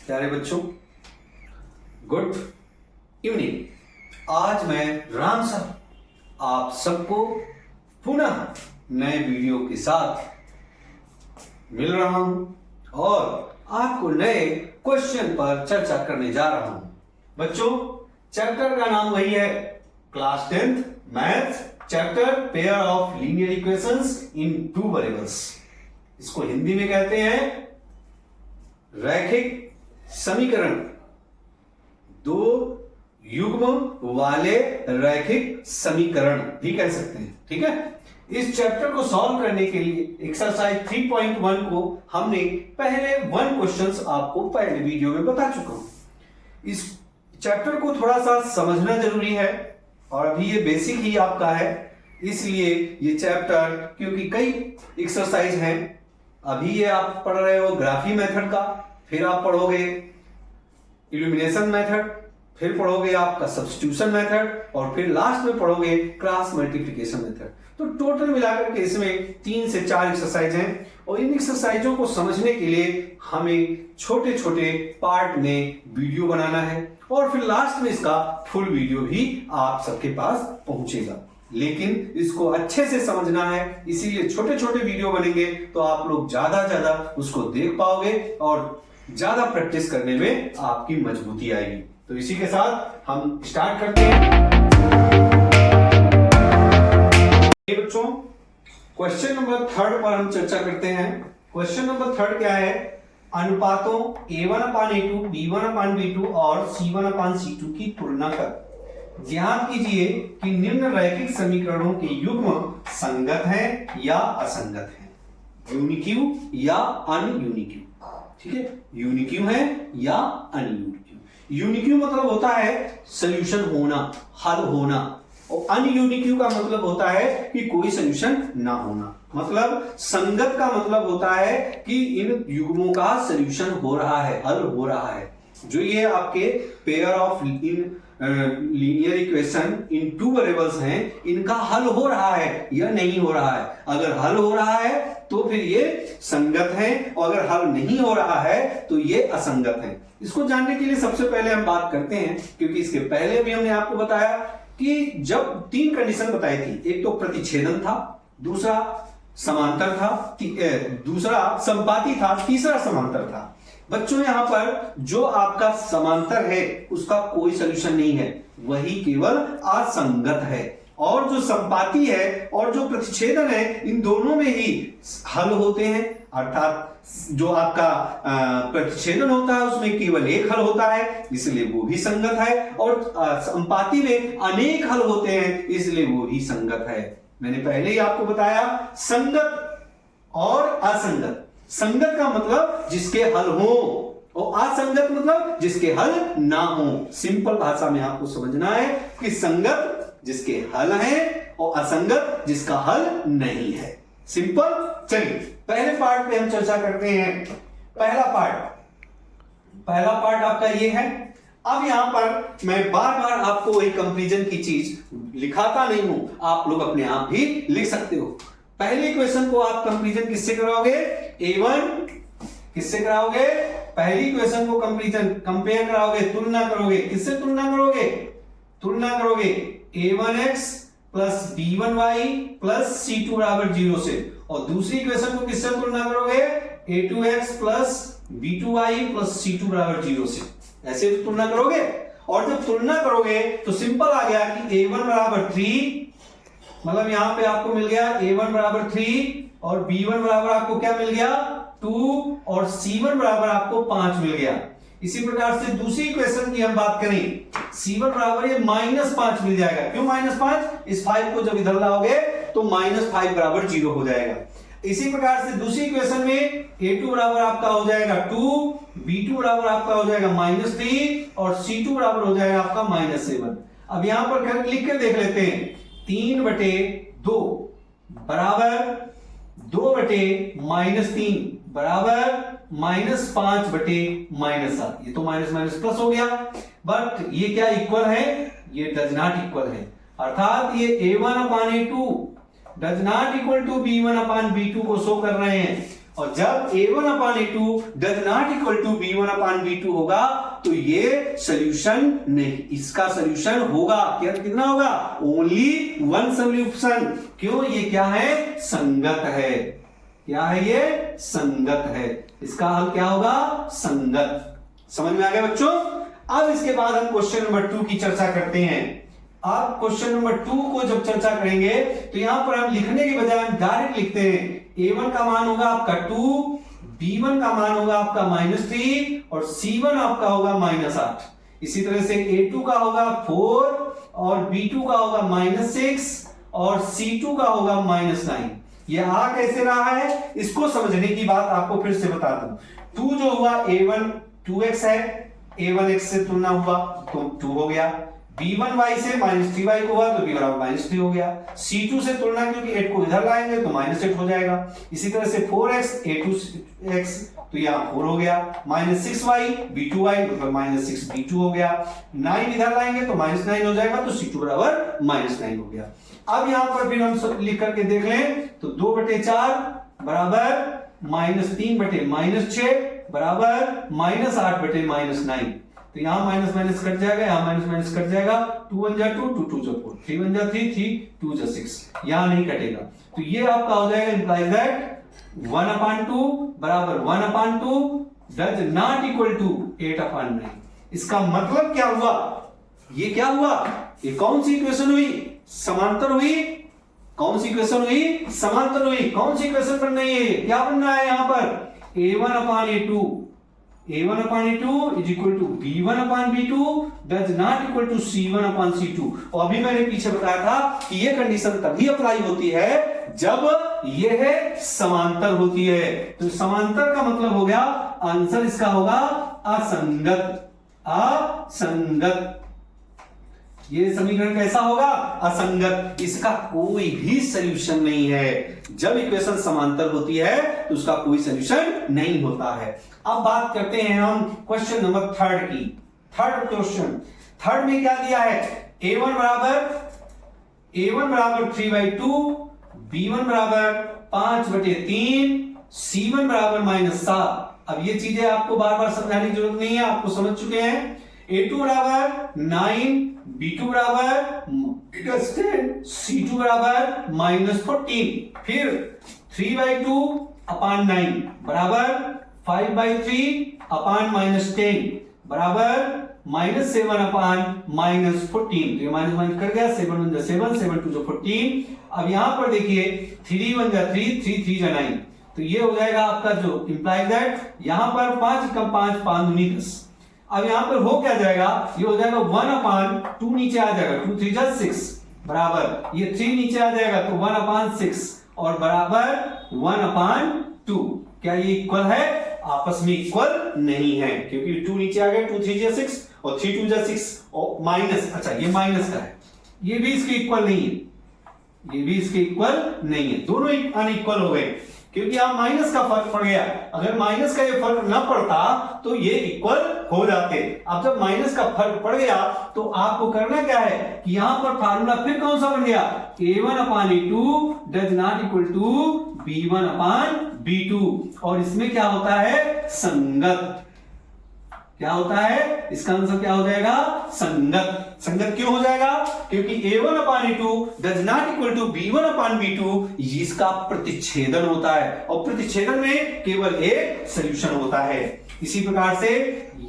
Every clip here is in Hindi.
प्यारे बच्चों, गुड इवनिंग। आज मैं राम सर आप सबको पुनः नए वीडियो के साथ मिल रहा हूं और आपको नए क्वेश्चन पर चर्चा करने जा रहा हूं। बच्चों, चैप्टर का नाम वही है, class 10th maths chapter pair of linear equations in two variables. इसको हिंदी में कहते हैं रैखिक समीकरण, दो युग्म वाले रैखिक समीकरण भी कह सकते हैं। ठीक है, इस चैप्टर को सॉल्व करने के लिए एक्सरसाइज 3.1 को हमने पहले 1 क्वेश्चंस आपको पहले वीडियो में बता चुका हूं। इस चैप्टर को थोड़ा सा समझना जरूरी है और अभी ये बेसिक ही आपका है, इसलिए ये चैप्टर, क्योंकि कई एक्सरसाइज हैं। अभी ये आप पढ़ रहे हो ग्राफी मेथड का, फिर आप पढ़ोगे इल्यूमिनेशन मेथड, फिर पढ़ोगे आपका सब्स्टिट्यूशन मेथड और फिर लास्ट में पढ़ोगे क्रॉस मल्टीप्लिकेशन मेथड। तो टोटल मिलाकर के इसमें 3 से 4 एक्सरसाइज हैं और इन एक्सरसाइजों को समझने के लिए हमें छोटे छोटे पार्ट में वीडियो बनाना है और फिर लास्ट में इसका फुल वीडियो भी आप सबके पास पहुंचेगा। लेकिन इसको अच्छे से समझना है, इसीलिए छोटे छोटे वीडियो बनेंगे तो आप लोग ज्यादा उसको देख पाओगे और ज्यादा प्रैक्टिस करने में आपकी मजबूती आएगी। तो इसी के साथ हम स्टार्ट करते हैं। बच्चों, क्वेश्चन नंबर 3 पर हम चर्चा करते हैं। क्वेश्चन नंबर 3 क्या है? अनुपातों a1/a2, b1/b2 और c1/c2 की तुलना कर ज्ञात कीजिए कि निम्न रैखिक समीकरणों के युग्म संगत हैं या असंगत हैं। यूनिक्यू या अनयूनिक्यू। ठीक है, यूनिक्यू है या अनयूनिक्यू। यूनिक्यू मतलब होता है सॉल्यूशन होना, हल होना, और अनयूनिक्यू का मतलब होता है कि कोई सॉल्यूशन ना होना। मतलब संगत का मतलब होता है कि इन युग्मों का सॉल्यूशन हो रहा है, हल हो रहा है। जो ये आपके pair of linear equation in two variables हैं, इनका हल हो रहा है या नहीं हो रहा है। अगर हल हो रहा है तो फिर ये संगत है और अगर हल नहीं हो रहा है तो ये असंगत है। इसको जानने के लिए सबसे पहले हम बात करते हैं, क्योंकि इसके पहले भी हमने आपको बताया कि जब 3 कंडीशन बताई थी, एक तो प्रतिच्छेदन था, दूसरा समांतर था, दूसरा संपाती था, तीसरा समांतर था। बच्चों, यहां पर जो आपका समांतर है उसका कोई सॉल्यूशन नहीं है, वही केवल असंगत है। और जो संपाती है और जो प्रतिच्छेदन है, इन दोनों में ही हल होते हैं। अर्थात जो आपका प्रतिच्छेदन होता है उसमें केवल एक हल होता है, इसलिए वो भी संगत है, और संपाती में अनेक हल होते हैं, इसलिए वो भी संगत है। मैंने पहले ही आपको बताया, संगत और असंगत। संगत का मतलब जिसके हल हो और असंगत मतलब जिसके हल ना हो। सिंपल भाषा में आपको समझना है कि संगत जिसके हल है और असंगत जिसका हल नहीं है। सिंपल। चलिए पहले पार्ट पे हम चर्चा करते हैं। पहला पार्ट आपका ये है। अब यहां पर मैं बार बार आपको वही कंपैरिजन की चीज लिखाता नहीं हूं, आप लोग अपने आप भी लिख सकते हो। पहले इक्वेशन को आप कंपैरिजन किससे कराओगे? A1 किससे कराओगे? पहली इक्वेशन को कंपेयर कराओगे, तुलना करोगे। किससे तुलना करोगे? तुलना करोगे a1x plus b1y plus c2 बराबर 0 से। और दूसरी इक्वेशन को किससे तुलना करोगे? a2x plus b2y plus c2 बराबर 0 से। ऐसे तो तुलना करोगे। और जब तुलना करोगे तो सिंपल आ गया कि a1 बराबर 3, मतलब यहां पे आपको मिल गया a1 बराबर 3 और b1 बराबर आपको क्या मिल गया? 2 और c1 बराबर आपको 5 मिल गया। इसी प्रकार से दूसरी इक्वेशन की हम बात करें, c1 बराबर ये -5 मिल जाएगा। क्यों -5? इस 5 को जब इधर लाओगे तो -5 बराबर 0 हो जाएगा। इसी प्रकार से दूसरी इक्वेशन में a2 बराबर आपका हो जाएगा 2, b2 बराबर आपका हो जाएगा -3 और c2 बराबर हो जाएगा आपका -7। अब यहां पर लिख कर देख लेते हैं, 3/2 बराबर 2/-3 बराबर -5/-7। ये तो माइनस प्लस हो गया, बट ये क्या इक्वल है? ये डज नॉट इक्वल है। अर्थात ये a1/a2 does not equal to b1/b2 को शो कर रहे हैं। और जब a1 upon a2 does not equal to b1 upon b2 होगा तो ये सोल्यूशन नहीं, इसका सोल्यूशन होगा क्या, कितना होगा, ओनली वन सोल्यूशन। क्यों, ये क्या है, संगत है। क्या है ये, संगत है। इसका हल क्या होगा, संगत। समझ में आ गया बच्चों। अब इसके बाद हम क्वेश्चन नंबर 2 की चर्चा करते हैं। आप क्वेश्चन नंबर 2 को जब चर्चा करेंगे तो यहां पर हम लिखने के बजाय हम डायरेक्ट लिखते हैं a1 का मान होगा आपका 2, b1 का मान होगा आपका -3 और c1 आपका होगा -8। इसी तरह से a2 का होगा 4 और b2 का होगा -6 और c2 का होगा -9। ये आ कैसे रहा है, इसको समझने की बात आपको फिर से बता दूं। 2 जो हुआ a1 2x है, a1 x से तुलना हुआ तो 2 हो गया, b1y से -3y को हुआ तो b बराबर -3 हो गया, c2 से तुलना क्योंकि 8 को इधर लाएंगे तो -8 हो जाएगा। इसी तरह से 4x a2x तो यहाँ 4 हो गया, -6y b2y मतलब -6 b2 हो गया, 9 इधर लाएंगे तो -9 हो जाएगा तो c2 बराबर -9 हो गया। अब यहाँ पर फिर हम लिख करके देख लें तो 2/4 बराबर -3/-6 बराबर -8/-9। तो यहां माइनस माइनस कट जाएगा, यहां माइनस माइनस कट जाएगा, 2 1 जा 2 2 2 जा 4 3 1 जा 3 3 2 जा 6, यहां नहीं कटेगा। तो ये आपका हो जाएगा इंप्लाइज दैट 1/2 बराबर 1/2 डज नॉट इक्वल टू 8/9। इसका मतलब क्या हुआ, ये क्या हुआ, ये कौन सी इक्वेशन हुई, समांतर हुई। कौन सी इक्वेशन हुई, समांतर हुई। कौन सी इक्वेशन बनना है, क्या बनना है यहां पर, a1/a2 is equal to b1/b2 does not equal to c1/c2। और अभी मैंने पीछे बताया था कि ये कंडीशन तभी अप्लाई होती है जब यह समांतर होती है। तो समांतर का मतलब हो गया, आंसर इसका होगा असंगत। असंगत, ये समीकरण कैसा होगा, असंगत। इसका कोई भी सॉल्यूशन नहीं है। जब इक्वेशन समांतर होती है तो उसका कोई सॉल्यूशन नहीं होता है। अब बात करते हैं हम क्वेश्चन नंबर 3 की। थर्ड क्वेश्चन, थर्ड में क्या दिया है, a1 बराबर 3/2, b1 बराबर 5/3, c1 बराबर -7। अब ये चीजें आपको बार बार समझाने की जरूरत नहीं है, आपको समझ चुके हैं। a2 बराबर 9, b2 बराबर -10, c2 बराबर -14। फिर 3/2/9 बराबर 5/3 -10 बराबर -7/-14। तो ये माइनस माइनस कर गया, 7 1 जा 7 7 2 जा 14। अब यहां पर देखिए 3 1 जा 3 3 3 जा 9। तो ये हो जाएगा आपका जो इंप्लाइज दैट यहां पर 5 कम 5 5 दूनी 10। अब यहां पर हो क्या जाएगा, ये हो जाएगा 1/2 नीचे आ जाएगा, 2 3 जा 6 बराबर ये 3 नीचे आ जाएगा तो 1/6 और बराबर 1/2। क्या ये इक्वल है, आपस में इक्वल नहीं है क्योंकि 2 नीचे आ गया, 2 3 जा 6 और 3 2 जा 6 और माइनस, अच्छा ये माइनस का है, ये भी इसके इक्वल नहीं है, ये भी इसके इक्वल नहीं है, दोनों अनइक्वल हो गए क्योंकि यहां माइनस का फर्क पड़ गया। अगर माइनस का ये फर्क ना पड़ता तो ये इक्वल हो जाते। अब जब माइनस का फर्क पड़ गया तो आपको करना क्या है कि यहां पर फार्मूला फिर कौन सा बन गया, a1/a2 does not equal to b1/b2। और इसमें क्या होता है, संगत। क्या होता है, इसका आंसर क्या हो जाएगा, संगत। संगत क्यों हो जाएगा, क्योंकि a1/a2 does not equal to b1/b2 इसका प्रतिच्छेदन होता है और प्रतिच्छेदन में केवल एक सॉल्यूशन होता है। इसी प्रकार से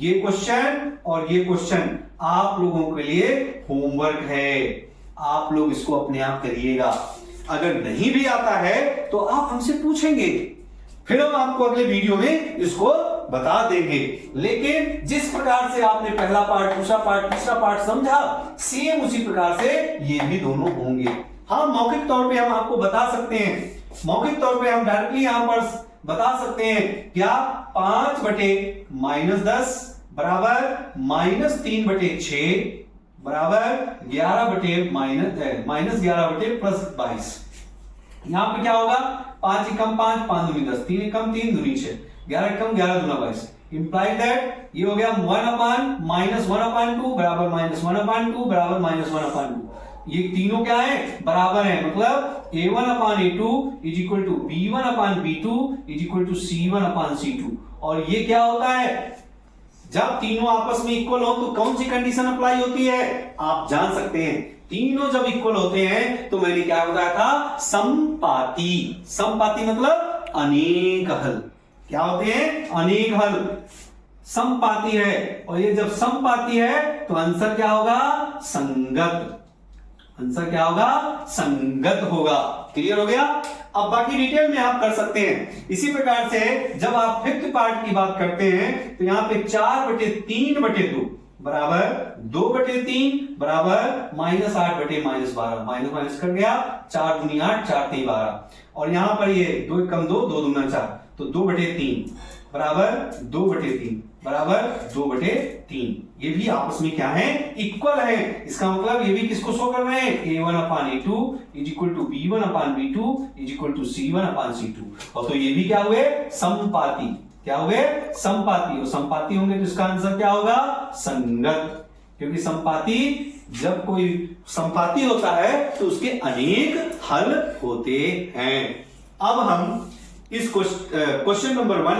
ये क्वेश्चन और ये क्वेश्चन आप लोगों के लिए होमवर्क है, आप लोग इसको अपने आप करिएगा। अगर नहीं भी आता है तो आप हमसे पूछेंगे, फिर हम आपको अगले वीडियो में इसको बता देंगे। लेकिन जिस प्रकार से आपने पहला पार्ट, दूसरा पार्ट, तीसरा पार्ट समझा, सेम उसी प्रकार से ये भी दोनों होंगे। हाँ, मौखिक तौर पे हम आपको बता सकते हैं, मौखिक तौर पे हम डायरेक्टली यहां पर बता सकते हैं क्या, 5/-10 बराबर -3/6 बराबर 11/-+22। यहां पे क्या होगा, 5 कम 5 5 दूनी 10, 3 कम 3 दूनी 6, 11 कम 11 दूना 22। इंप्लाइड दैट ये हो गया 1/-1/2 बराबर -1/2 बराबर -1/2। ये तीनों क्या है, बराबर है, मतलब a1 upon a2 is equal to b1 upon b2 is equal to c1 upon c2। और ये क्या होता है, जब तीनों आपस में इक्वल हो तो कौन सी कंडीशन अप्लाई होती है, आप जान सकते हैं। तीनों जब इक्वल होते हैं तो मैंने क्या बताया था, समपाती। समपाती मतलब अनेक हल। क्या होते हैं, अनेक हल। समपाती है, और ये जब समपाती है तो आंसर क्या होगा, संगत। आंसर क्या होगा, संगत होगा। क्लियर हो गया। अब बाकी डिटेल में आप कर सकते हैं। इसी प्रकार से जब आप फिफ्थ पार्ट की बात करते हैं तो यहां पे 4/3/2 बराबर 2/3 बराबर -8/-12, माइनस माइनस कर गया, 4 दूनी 8, 4 3 12। और यहां पर ये 2 कम 2, 2 दूना 4, तो 2/3 बराबर 2/3 बराबर 2/3। ये भी आपस में क्या है, इक्वल है। इसका मतलब ये भी किसको शो कर रहे हैं, a1 upon a2 is equal to b1 upon b2 is equal to c1 upon c2। और तो ये भी क्या हुए, समपाती। क्या हुए, समपाती। और समपाती होंगे तो इसका आंसर क्या होगा, संगत। क्योंकि समपाती, जब कोई समपाती होता है तो उसके अनेक हल होते हैं। अब हम इस क्वेश्चन नंबर 1